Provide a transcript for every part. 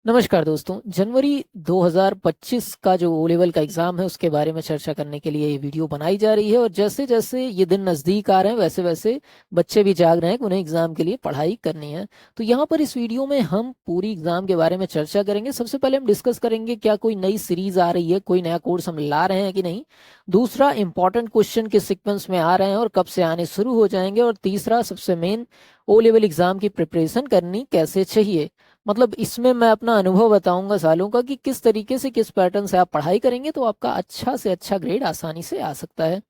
नमस्कार दोस्तों। जनवरी 2025 का जो ओ लेवल का एग्ज़ाम है उसके बारे में चर्चा करने के लिए ये वीडियो बनाई जा रही है। और जैसे जैसे ये दिन नज़दीक आ रहे हैं वैसे वैसे बच्चे भी जाग रहे हैं कि उन्हें एग्ज़ाम के लिए पढ़ाई करनी है। तो यहाँ पर इस वीडियो में हम पूरी एग्ज़ाम के बारे में चर्चा करेंगे। सबसे पहले हम डिस्कस करेंगे क्या कोई नई सीरीज़ आ रही है, कोई नया कोर्स हम ला रहे हैं कि नहीं। दूसरा, इंपॉर्टेंट क्वेश्चन किस सिक्वेंस में आ रहे हैं और कब से आने शुरू हो जाएंगे। और तीसरा, सबसे मेन, ओ लेवल एग्ज़ाम की प्रिपरेशन करनी कैसे चाहिए। मतलब इसमें मैं अपना अनुभव बताऊंगा सालों का कि किस तरीके से, किस पैटर्न से आप पढ़ाई करेंगे तो आपका अच्छा से अच्छा ग्रेड आसानी से आ सकता है।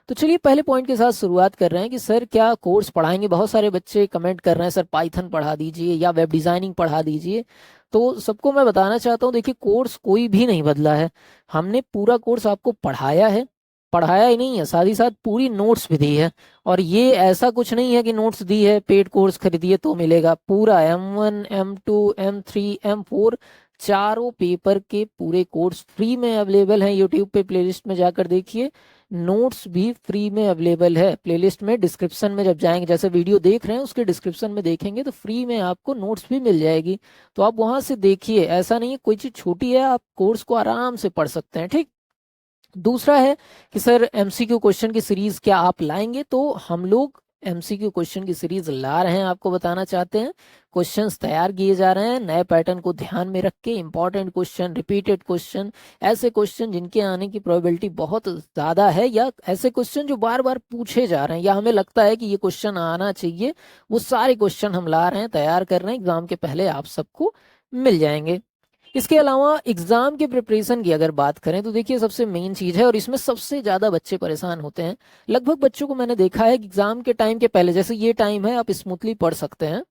तो चलिए पहले पॉइंट के साथ शुरुआत कर रहे हैं कि सर क्या कोर्स पढ़ाएंगे। बहुत सारे बच्चे कमेंट कर रहे हैं सर पाइथन पढ़ा दीजिए या वेब डिजाइनिंग पढ़ा दीजिए। तो सबको मैं बताना चाहता हूँ, देखिए कोर्स कोई भी नहीं बदला है। हमने पूरा कोर्स आपको पढ़ाया है, पढ़ाया ही नहीं है, साथ ही साथ पूरी नोट्स भी दी है। और ये ऐसा कुछ नहीं है कि नोट्स दी है पेड कोर्स खरीदिए तो मिलेगा। पूरा M1 M2 M3 M4 चारों पेपर के पूरे कोर्स फ्री में अवेलेबल हैं। यूट्यूब पे प्लेलिस्ट में जाकर देखिए, नोट्स भी फ्री में अवेलेबल है। प्लेलिस्ट में डिस्क्रिप्शन में जब जाएंगे, जैसे वीडियो देख रहे हैं उसके डिस्क्रिप्शन में देखेंगे तो फ्री में आपको नोट्स भी मिल जाएगी। तो आप वहां से देखिए, ऐसा नहीं है कोई चीज़ छोटी है, आप कोर्स को आराम से पढ़ सकते हैं। ठीक। दूसरा है कि सर एमसीक्यू क्वेश्चन की सीरीज क्या आप लाएंगे। तो हम लोग एमसीक्यू क्वेश्चन की सीरीज ला रहे हैं, आपको बताना चाहते हैं। क्वेश्चंस तैयार किए जा रहे हैं नए पैटर्न को ध्यान में रख के। इंपॉर्टेंट क्वेश्चन, रिपीटेड क्वेश्चन, ऐसे क्वेश्चन जिनके आने की प्रोबेबिलिटी बहुत ज़्यादा है, या ऐसे क्वेश्चन जो बार बार पूछे जा रहे हैं या हमें लगता है कि ये क्वेश्चन आना चाहिए, वो सारे क्वेश्चन हम ला रहे हैं, तैयार कर रहे हैं। एग्जाम के पहले आप सबको मिल जाएंगे। इसके अलावा एग्जाम के प्रिपरेशन की अगर बात करें तो देखिए सबसे मेन चीज है, और इसमें सबसे ज्यादा बच्चे परेशान होते हैं। लगभग बच्चों को मैंने देखा है कि एग्जाम के टाइम के पहले, जैसे ये टाइम है आप स्मूथली पढ़ सकते हैं,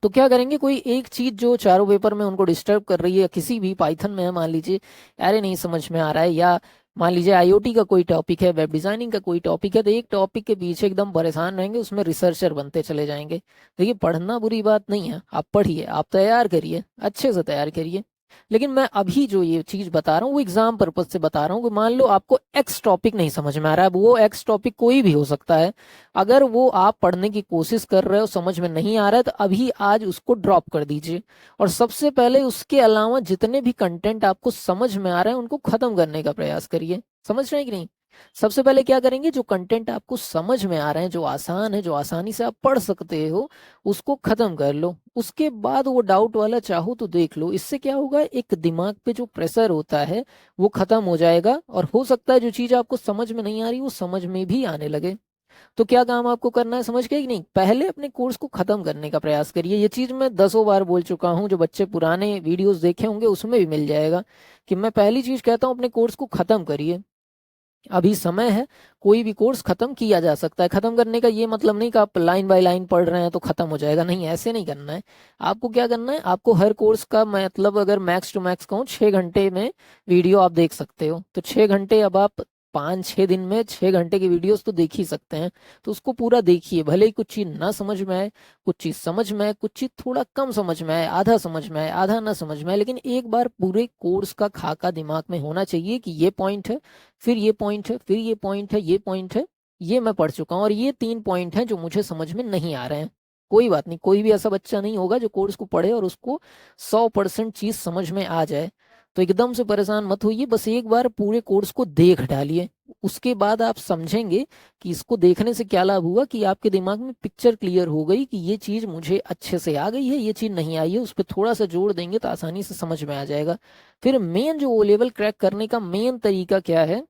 तो क्या करेंगे, कोई एक चीज जो चारों पेपर में उनको डिस्टर्ब कर रही है, किसी भी पाइथन में है मान लीजिए, अरे नहीं समझ में आ रहा है, या मान लीजिए आईओटी का कोई टॉपिक है, वेब डिजाइनिंग का कोई टॉपिक है, तो एक टॉपिक के पीछे एकदम परेशान रहेंगे, उसमें रिसर्चर बनते चले जाएंगे। देखिए पढ़ना बुरी बात नहीं है, आप पढ़िए, आप तैयार करिए, अच्छे से तैयार करिए। लेकिन मैं अभी जो ये चीज बता रहा हूँ वो एग्जाम पर्पज से बता रहा हूँ कि मान लो आपको एक्स टॉपिक नहीं समझ में आ रहा है, वो एक्स टॉपिक कोई भी हो सकता है। अगर वो आप पढ़ने की कोशिश कर रहे हो, समझ में नहीं आ रहा है, तो अभी आज उसको ड्रॉप कर दीजिए। और सबसे पहले उसके अलावा जितने भी कंटेंट आपको समझ में आ रहे हैं उनको खत्म करने का प्रयास करिए। समझ रहे हैं कि नहीं। सबसे पहले क्या करेंगे, जो कंटेंट आपको समझ में आ रहे हैं, जो आसान है, जो आसानी से आप पढ़ सकते हो, उसको खत्म कर लो। उसके बाद वो डाउट वाला चाहो तो देख लो। इससे क्या होगा, एक दिमाग पे जो प्रेशर होता है वो खत्म हो जाएगा, और हो सकता है जो चीज आपको समझ में नहीं आ रही वो समझ में भी आने लगे। तो क्या काम आपको करना है, समझ गए कि नहीं। पहले अपने कोर्स को खत्म करने का प्रयास करिए। ये चीज मैं दसों बार बोल चुका हूँ, जो बच्चे पुराने वीडियोस देखे होंगे उसमें भी मिल जाएगा कि मैं पहली चीज कहता हूँ अपने कोर्स को खत्म करिए। अभी समय है, कोई भी कोर्स खत्म किया जा सकता है। खत्म करने का ये मतलब नहीं कि आप लाइन बाय लाइन पढ़ रहे हैं तो खत्म हो जाएगा, नहीं, ऐसे नहीं करना है। आपको क्या करना है, आपको हर कोर्स का मतलब अगर मैक्स टू मैक्स कहूँ 6 घंटे में वीडियो आप देख सकते हो, तो 6 घंटे, अब आप 5-6 दिन में 6 घंटे की वीडियोस तो देख ही सकते हैं। तो उसको पूरा देखिए, भले ही कुछ चीज ना समझ में आए, कुछ चीज समझ में आए, कुछ चीज थोड़ा कम समझ में आए, आधा समझ में आए, आधा ना समझ में आए, लेकिन एक बार पूरे कोर्स का खाका दिमाग में होना चाहिए कि ये पॉइंट है, फिर ये पॉइंट है, फिर ये पॉइंट है, ये पॉइंट है, ये मैं पढ़ चुका हूँ, और ये 3 पॉइंट हैं जो मुझे समझ में नहीं आ रहे हैं। कोई बात नहीं, कोई भी ऐसा बच्चा नहीं होगा जो कोर्स को पढ़े और उसको 100% चीज समझ में आ जाए। तो एकदम से परेशान मत होइए, बस एक बार पूरे कोर्स को देख डालिए। उसके बाद आप समझेंगे कि इसको देखने से क्या लाभ हुआ, कि आपके दिमाग में पिक्चर क्लियर हो गई कि ये चीज मुझे अच्छे से आ गई है, ये चीज नहीं आई है, उस पर थोड़ा सा जोर देंगे तो आसानी से समझ में आ जाएगा। फिर मेन जो ओ लेवल क्रैक करने का मेन तरीका क्या है,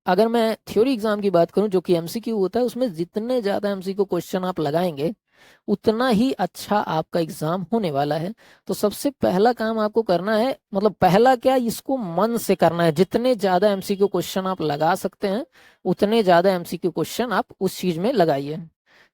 अगर मैं थ्योरी एग्जाम की बात करूं जो कि एमसीक्यू होता है, उसमें जितने ज्यादा एमसीक्यू क्वेश्चन आप लगाएंगे उतना ही अच्छा आपका एग्जाम होने वाला है। तो सबसे पहला काम आपको करना है, मतलब पहला क्या, इसको मन से करना है। जितने ज्यादा एमसीक्यू क्वेश्चन आप लगा सकते हैं उतने ज्यादा एमसीक्यू क्वेश्चन आप उस चीज में लगाइए।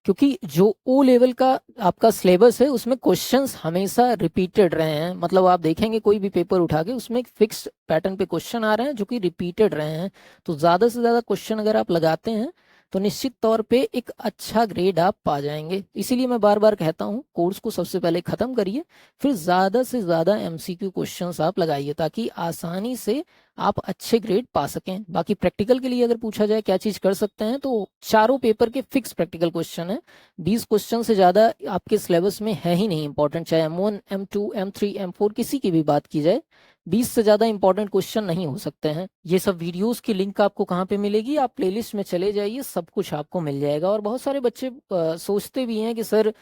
क्योंकि जो ओ लेवल का आपका सिलेबस है उसमें क्वेश्चंस हमेशा रिपीटेड रहे हैं। मतलब आप देखेंगे कोई भी पेपर उठा के उसमें एक फिक्स पैटर्न पे क्वेश्चन आ रहे हैं जो कि रिपीटेड रहे हैं। तो ज्यादा से ज्यादा क्वेश्चन अगर आप लगाते हैं तो निश्चित तौर पे एक अच्छा ग्रेड आप पा जाएंगे। इसीलिए मैं बार बार कहता हूँ कोर्स को सबसे पहले ख़त्म करिए, फिर ज़्यादा से ज़्यादा MCQ क्वेश्चंस आप लगाइए ताकि आसानी से आप अच्छे ग्रेड पा सकें। बाकी प्रैक्टिकल के लिए अगर पूछा जाए क्या चीज़ कर सकते हैं, तो चारों पेपर के फिक्स प्रैक्टिकल क्वेश्चन है। 20 क्वेश्चन से ज़्यादा आपके सिलेबस में है ही नहीं इंपॉर्टेंट, चाहे M1 M2 M3 M4 किसी की भी बात की जाए, 20 से ज़्यादा इंपॉर्टेंट क्वेश्चन नहीं हो सकते हैं। ये सब वीडियोस की लिंक आपको कहाँ पे मिलेगी, आप प्लेलिस्ट में चले जाइए, सब कुछ आपको मिल जाएगा। और बहुत सारे बच्चे सोचते भी हैं कि सर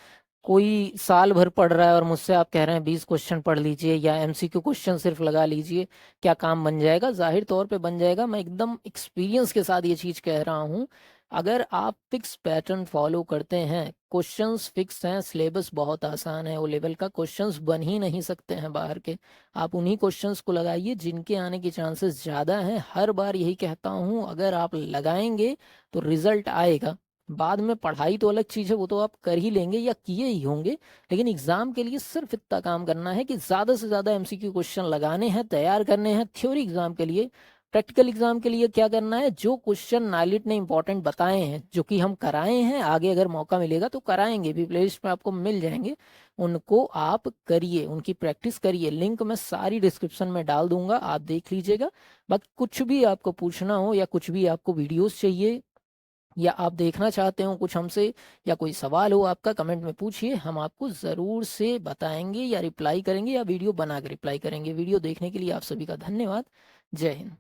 कोई साल भर पढ़ रहा है और मुझसे आप कह रहे हैं 20 क्वेश्चन पढ़ लीजिए या MCQ क्वेश्चन सिर्फ लगा लीजिए, क्या काम बन जाएगा? जाहिर तौर पे बन जाएगा। मैं एकदम एक्सपीरियंस के साथ ये चीज़ कह रहा हूँ। अगर आप फिक्स पैटर्न फॉलो करते हैं, क्वेश्चंस फिक्स हैं, सिलेबस बहुत आसान है, ओ लेवल का क्वेश्चंस बन ही नहीं सकते हैं बाहर के, आप उन्हीं क्वेश्चंस को लगाइए जिनके आने के चांसेस ज़्यादा हैं। हर बार यही कहता हूँ, अगर आप लगाएंगे तो रिजल्ट आएगा। बाद में पढ़ाई तो अलग चीज़ है, वो तो आप कर ही लेंगे या किए ही होंगे, लेकिन एग्जाम के लिए सिर्फ इतना काम करना है कि ज़्यादा से ज़्यादा MCQ क्वेश्चन लगाने हैं, तैयार करने हैं थ्योरी एग्जाम के लिए। प्रैक्टिकल एग्जाम के लिए क्या करना है, जो क्वेश्चन नाइलिट ने इंपॉर्टेंट बताए हैं, जो कि हम कराए हैं, आगे अगर मौका मिलेगा तो कराएंगे भी, प्लेलिस्ट में आपको मिल जाएंगे, उनको आप करिए, उनकी प्रैक्टिस करिए। लिंक मैं सारी डिस्क्रिप्शन में डाल दूंगा, आप देख लीजिएगा। बाकी कुछ भी आपको पूछना हो या कुछ भी आपको वीडियोस चाहिए या आप देखना चाहते हो कुछ हमसे, या कोई सवाल हो आपका, कमेंट में पूछिए, हम आपको ज़रूर से बताएंगे या रिप्लाई करेंगे या वीडियो बना कर रिप्लाई करेंगे। वीडियो देखने के लिए आप सभी का धन्यवाद। जय हिंद।